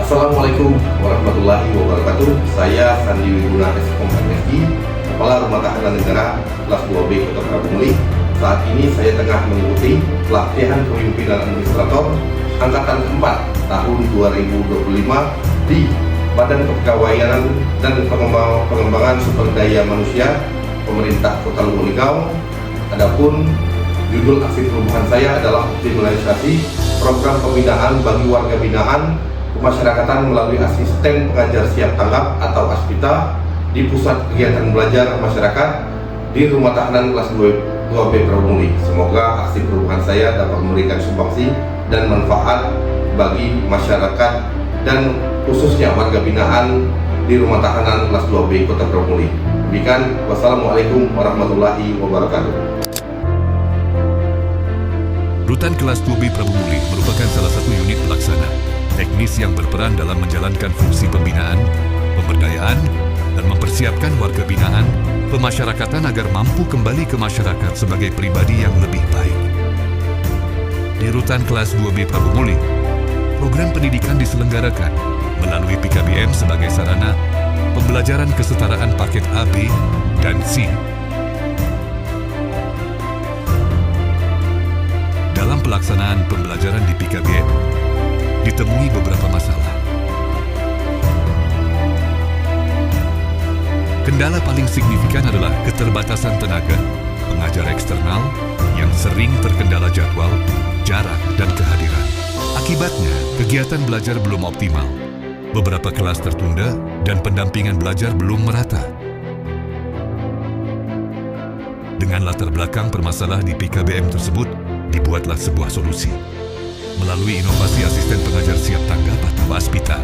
Assalamualaikum warahmatullahi wabarakatuh. Saya Sandi Wiguna SKOM MSI, Kepala Rumah Tahanan Negara kelas 2B Kota Prabu Muli. Saat ini saya tengah mengikuti pelatihan kepemimpinan administrator angkatan keempat tahun 2025 di Badan Kepegawaian dan Pengembangan Sumber Daya Manusia Pemerintah Kota Lubuk Linggau. Adapun judul aksi perubahan saya adalah optimalisasi program pembinaan bagi warga binaan kemasyarakatan melalui asisten pengajar siap tanggap atau ASPITA di pusat kegiatan belajar masyarakat di rumah tahanan kelas 2B Prabu Muli. Semoga aksi perubahan saya dapat memberikan sumbangsi dan manfaat bagi masyarakat dan khususnya warga binaan di rumah tahanan kelas 2B Kota Prabu Muli. Demikian, wassalamualaikum warahmatullahi wabarakatuh. Rutan kelas 2B Prabu Muli merupakan salah satu unit pelaksana teknis yang berperan dalam menjalankan fungsi pembinaan, pemberdayaan, dan mempersiapkan warga binaan, pemasyarakatan agar mampu kembali ke masyarakat sebagai pribadi yang lebih baik. Di Rutan kelas 2B Prabu Muli, program pendidikan diselenggarakan melalui PKBM sebagai sarana pembelajaran kesetaraan paket A, B, dan C. Dalam pelaksanaan pembelajaran di PKBM, ditemui beberapa masalah. Kendala paling signifikan adalah keterbatasan tenaga, pengajar eksternal yang sering terkendala jadwal, jarak, dan kehadiran. Akibatnya, kegiatan belajar belum optimal, beberapa kelas tertunda, dan pendampingan belajar belum merata. Dengan latar belakang permasalahan di PKBM tersebut, dibuatlah sebuah solusi melalui inovasi asisten pengajar siap tanggap atau ASPITA.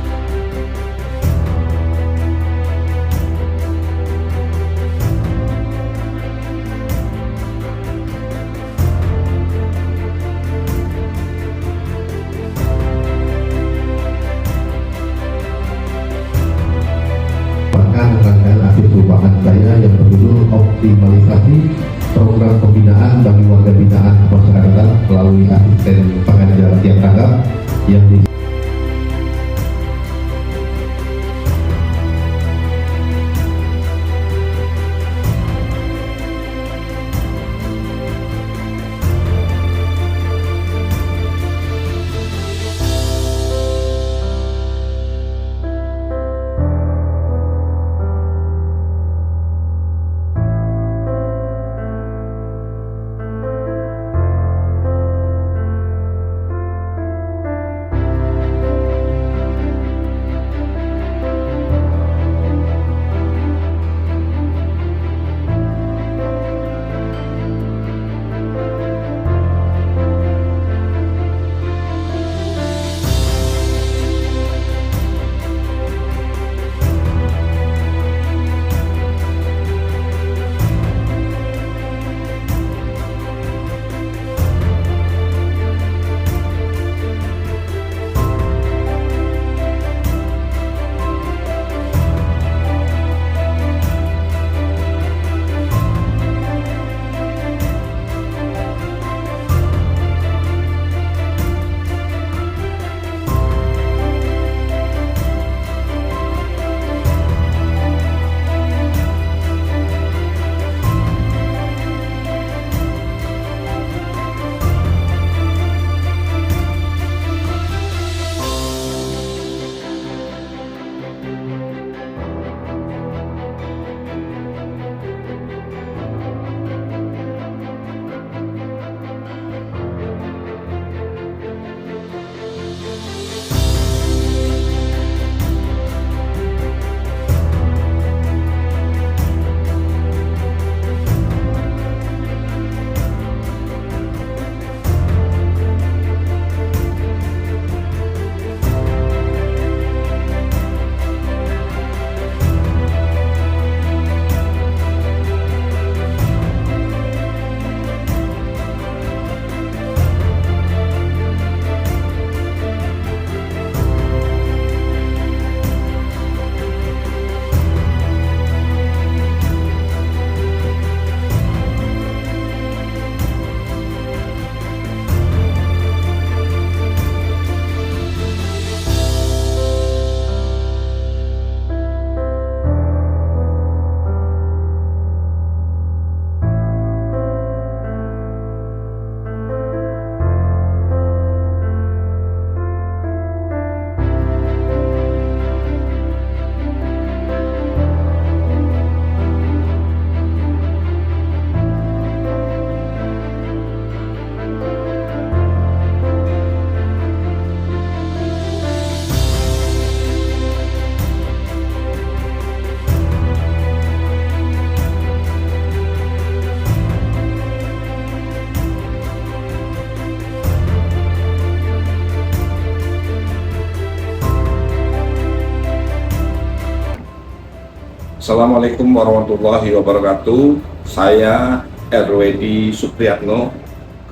Bahkan rangkaian aksi perubahan saya yang berjudul optimalisasi program pembinaan bagi warga binaan kemasyarakatan melalui asisten pengajar siap tanggap yang Assalamualaikum warahmatullahi wabarakatuh. Saya RWD Supriyatno,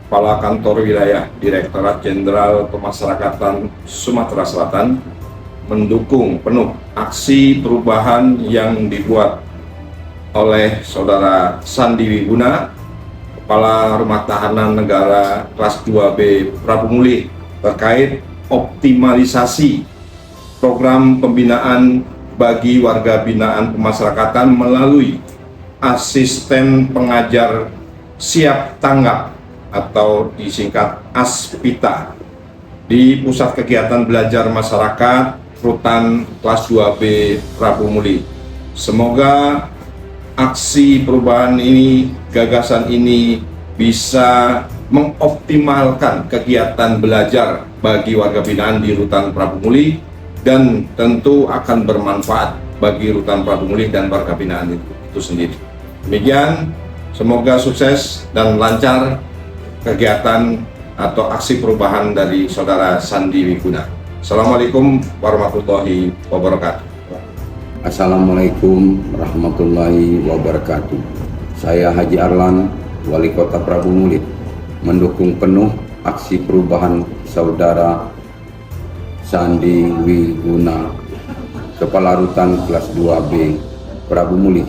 Kepala Kantor Wilayah Direktorat Jenderal Pemasyarakatan Sumatera Selatan, mendukung penuh aksi perubahan yang dibuat oleh Saudara Sandi Wiguna, Kepala Rumah Tahanan Negara kelas 2B Prabu Mulih, terkait optimalisasi program pembinaan bagi warga binaan pemasyarakatan melalui asisten pengajar siap tanggap atau disingkat ASPITA di Pusat Kegiatan Belajar Masyarakat Rutan kelas 2B Prabu Mulih. Semoga aksi perubahan ini, gagasan ini bisa mengoptimalkan kegiatan belajar bagi warga binaan di Rutan Prabu Mulih dan tentu akan bermanfaat bagi Rutan Prabu Mulih dan warga binaan itu sendiri. Demikian, semoga sukses dan lancar kegiatan atau aksi perubahan dari Saudara Sandi Wiguna. Assalamualaikum warahmatullahi wabarakatuh. Assalamualaikum warahmatullahi wabarakatuh. Saya Haji Arlan, Wali Kota Prabu Mulih, mendukung penuh aksi perubahan Saudara Sandi Wiguna, Kepala Rutan kelas 2B Prabu Mulih,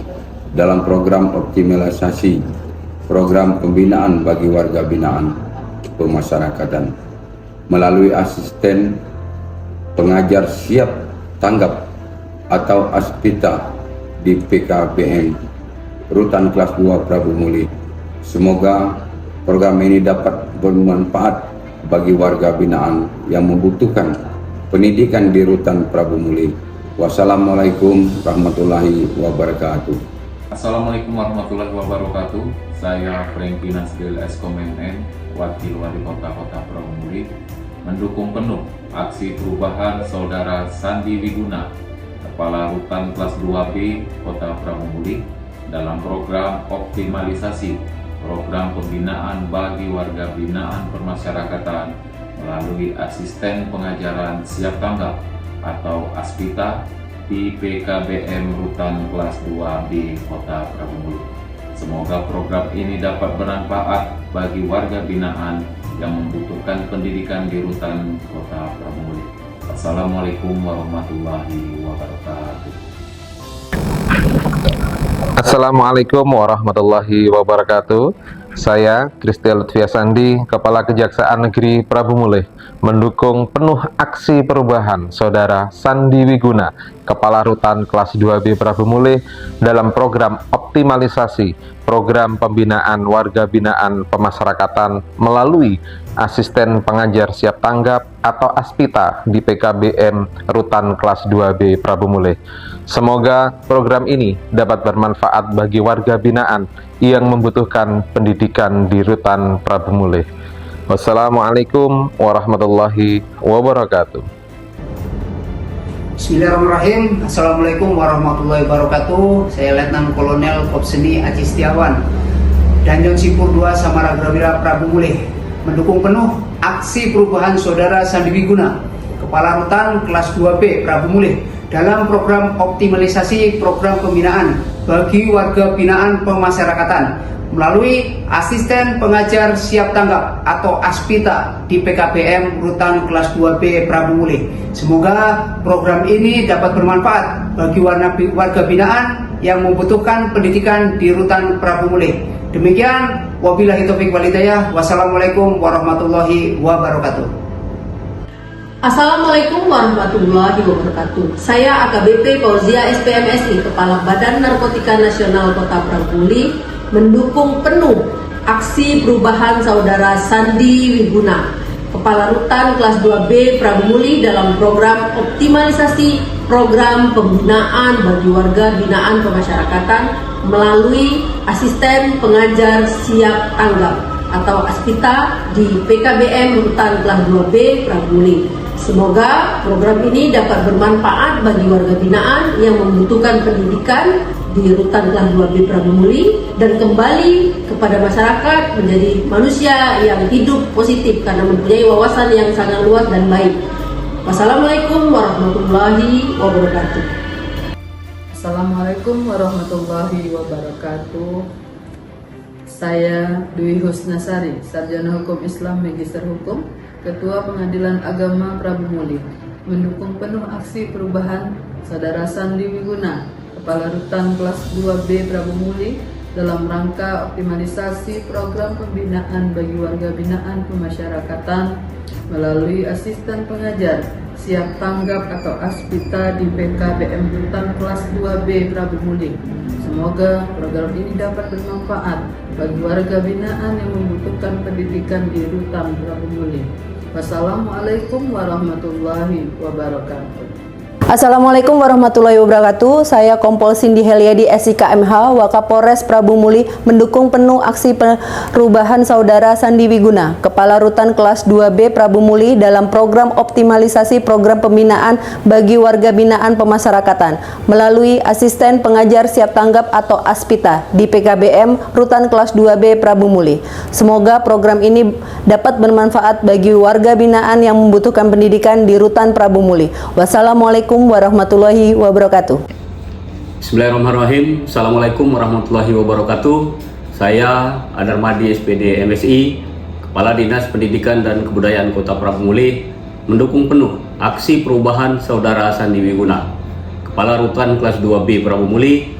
dalam program optimalisasi program pembinaan bagi warga binaan pemasyarakatan melalui asisten pengajar siap tanggap atau ASPITA di PKBM Rutan kelas 2 Prabu Mulih. Semoga program ini dapat bermanfaat bagi warga binaan yang membutuhkan pendidikan di Rutan Prabu Mulih. Wassalamualaikum warahmatullahi wabarakatuh. Assalamualaikum warahmatullahi wabarakatuh. Saya Franky Nasril SKMN, Wakil Wali Kota Prabu Mulih, mendukung penuh aksi perubahan Saudara Sandi Wiguna, Kepala Rutan kelas 2B Kota Prabu Mulih, dalam program optimalisasi program pembinaan bagi warga binaan permasyarakatan melalui asisten pengajaran siap tanggap atau ASPITA di PKBM Rutan kelas 2B Kota Prabu Mulih. Semoga program ini dapat bermanfaat bagi warga binaan yang membutuhkan pendidikan di Rutan Kota Prabu Mulih. Assalamualaikum warahmatullahi wabarakatuh. Assalamualaikum warahmatullahi wabarakatuh. Saya Kristel Lutfia Sandi, Kepala Kejaksaan Negeri Prabu Mulih, mendukung penuh aksi perubahan Saudara Sandi Wiguna, Kepala Rutan kelas 2B Prabu Mulih, dalam program optimalisasi program pembinaan warga binaan pemasyarakatan melalui asisten pengajar siap tanggap atau ASPITA di PKBM Rutan kelas 2B Prabu Mulih. Semoga program ini dapat bermanfaat bagi warga binaan yang membutuhkan pendidikan di Rutan Prabu Mulih. Wassalamualaikum warahmatullahi wabarakatuh. Bismillahirrahmanirrahim. Assalamualaikum warahmatullahi wabarakatuh. Saya Letnan Kolonel Kopseni Aji Setiawan, Danjon Sipur 2 Samara Grawira Prabu Mulih, mendukung penuh aksi perubahan Saudara Sandi Wiguna, Kepala Rutan kelas 2B Prabu Mulih, dalam program optimalisasi program pembinaan bagi warga binaan pemasyarakatan melalui asisten pengajar siap tanggap atau ASPITA di PKBM Rutan kelas 2B Prabu Mulih. Semoga program ini dapat bermanfaat bagi warga binaan yang membutuhkan pendidikan di Rutan Prabu Mulih. Demikian, wabillahi taufiq wal hidayah. Wassalamualaikum warahmatullahi wabarakatuh. Assalamualaikum warahmatullahi wabarakatuh. Saya AKBP Fauzia SPMSI, Kepala Badan Narkotika Nasional Kota Prabu Mulih, mendukung penuh aksi perubahan Saudara Sandi Wiguna, Kepala Rutan kelas 2B Prabu Mulih, dalam program optimalisasi program pembinaan bagi warga binaan pemasyarakatan melalui asisten pengajar siap tanggap atau ASPITA di PKBM Rutan kelas 2B Prabu Mulih. Semoga program ini dapat bermanfaat bagi warga binaan yang membutuhkan pendidikan di Rutan kelas 2B Prabu Mulih dan kembali kepada masyarakat menjadi manusia yang hidup positif karena mempunyai wawasan yang sangat luas dan baik. Wassalamualaikum warahmatullahi wabarakatuh. Assalamualaikum warahmatullahi wabarakatuh. Saya Dwi Husnasari, Sarjana Hukum Islam Magister Hukum, Ketua Pengadilan Agama Prabu Muli, mendukung penuh aksi perubahan Saudara Sandi Wiguna, Kepala Rutan Kelas 2B Prabu Muli, dalam rangka optimalisasi program pembinaan bagi warga binaan pemasyarakatan melalui asisten pengajar siap tanggap atau aspita di PKBM Rutan Kelas 2B Prabu Muli. Semoga program ini dapat bermanfaat bagi warga binaan yang membutuhkan pendidikan di Rutan Prabu Muli. Wassalamualaikum warahmatullahi wabarakatuh. Assalamualaikum warahmatullahi wabarakatuh. Saya Kompol Cindy Heliadi SIKMH, Wakapolres Prabu Muli, mendukung penuh aksi perubahan Saudara Sandi Wiguna, Kepala Rutan Kelas 2B Prabu Muli, dalam program optimalisasi program pembinaan bagi warga binaan pemasyarakatan melalui asisten pengajar siap tanggap atau aspita di PKBM Rutan Kelas 2B Prabu Muli. Semoga program ini dapat bermanfaat bagi warga binaan yang membutuhkan pendidikan di Rutan Prabu Muli. Wassalamualaikum warahmatullahi wabarakatuh. Bismillahirrahmanirrahim. Assalamualaikum warahmatullahi wabarakatuh. Saya Adarmadi SPD MSI, Kepala Dinas Pendidikan dan Kebudayaan Kota Prabu Muli, mendukung penuh aksi perubahan Saudara Sandi Wiguna, Kepala Rutan Kelas 2B Prabu Muli,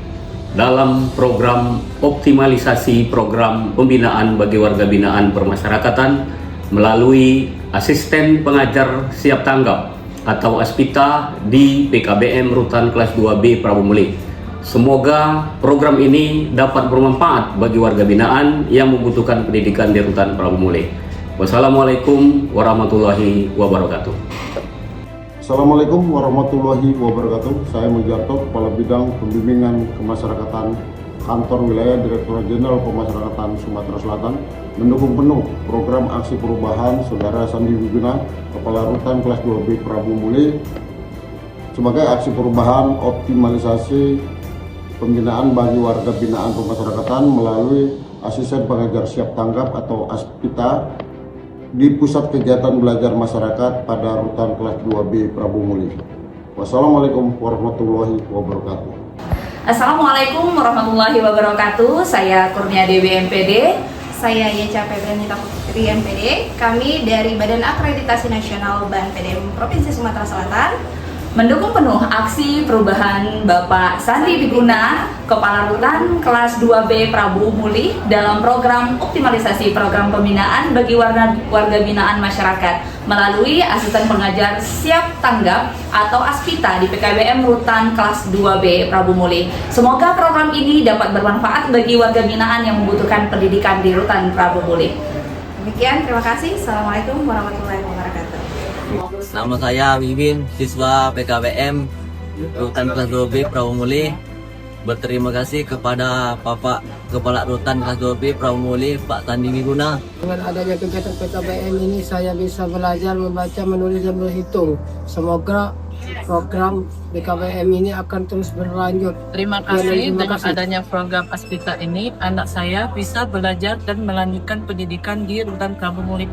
dalam program optimalisasi program pembinaan bagi warga binaan permasyarakatan melalui asisten pengajar siap tanggap atau aspita di PKBM Rutan Kelas 2B Prabu Muli. Semoga program ini dapat bermanfaat bagi warga binaan yang membutuhkan pendidikan di Rutan Prabu Muli. Wassalamualaikum warahmatullahi wabarakatuh. Assalamualaikum warahmatullahi wabarakatuh. Saya Mujarto, Kepala Bidang Pembimbingan Kemasyarakatan Kantor Wilayah Direktorat Jenderal Pemasyarakatan Sumatera Selatan, mendukung penuh program aksi perubahan Saudara Sandi Wiguna, Kepala Rutan Kelas 2B Prabu Muli, sebagai aksi perubahan optimalisasi pembinaan bagi warga binaan pemasyarakatan melalui asisten pengajar siap tanggap atau aspita di Pusat Kegiatan Belajar Masyarakat pada Rutan Kelas 2B Prabu Muli. Wassalamualaikum warahmatullahi wabarakatuh. Assalamualaikum warahmatullahi wabarakatuh. Saya Kurnia Dewi MPD. Saya Yeca Febrenita Putri MPD. Kami dari Badan Akreditasi Nasional BAN PDM Provinsi Sumatera Selatan mendukung penuh aksi perubahan Bapak Sandi Wiguna, Kepala Rutan Kelas 2B Prabu Muli, dalam program optimalisasi program pembinaan bagi warga binaan masyarakat melalui asisten pengajar siap tanggap atau aspita di PKBM Rutan Kelas 2B Prabu Muli. Semoga program ini dapat bermanfaat bagi warga binaan yang membutuhkan pendidikan di Rutan Prabu Muli. Demikian, terima kasih. Assalamualaikum warahmatullahi wabarakatuh. Nama saya Wiwin, siswa PKBM Rutan Kelas 2B Prabu Muli. Berterima kasih kepada Bapak Kepala Rutan Kelas 2B Prabu Muli, Pak Sandi Wiguna. Dengan adanya kegiatan PKBM ini, saya bisa belajar membaca, menulis, dan berhitung. Semoga program PKBM ini akan terus berlanjut. Terima kasih. Dengan adanya program Aspita ini, anak saya bisa belajar dan melanjutkan pendidikan di Rutan Prabu Muli.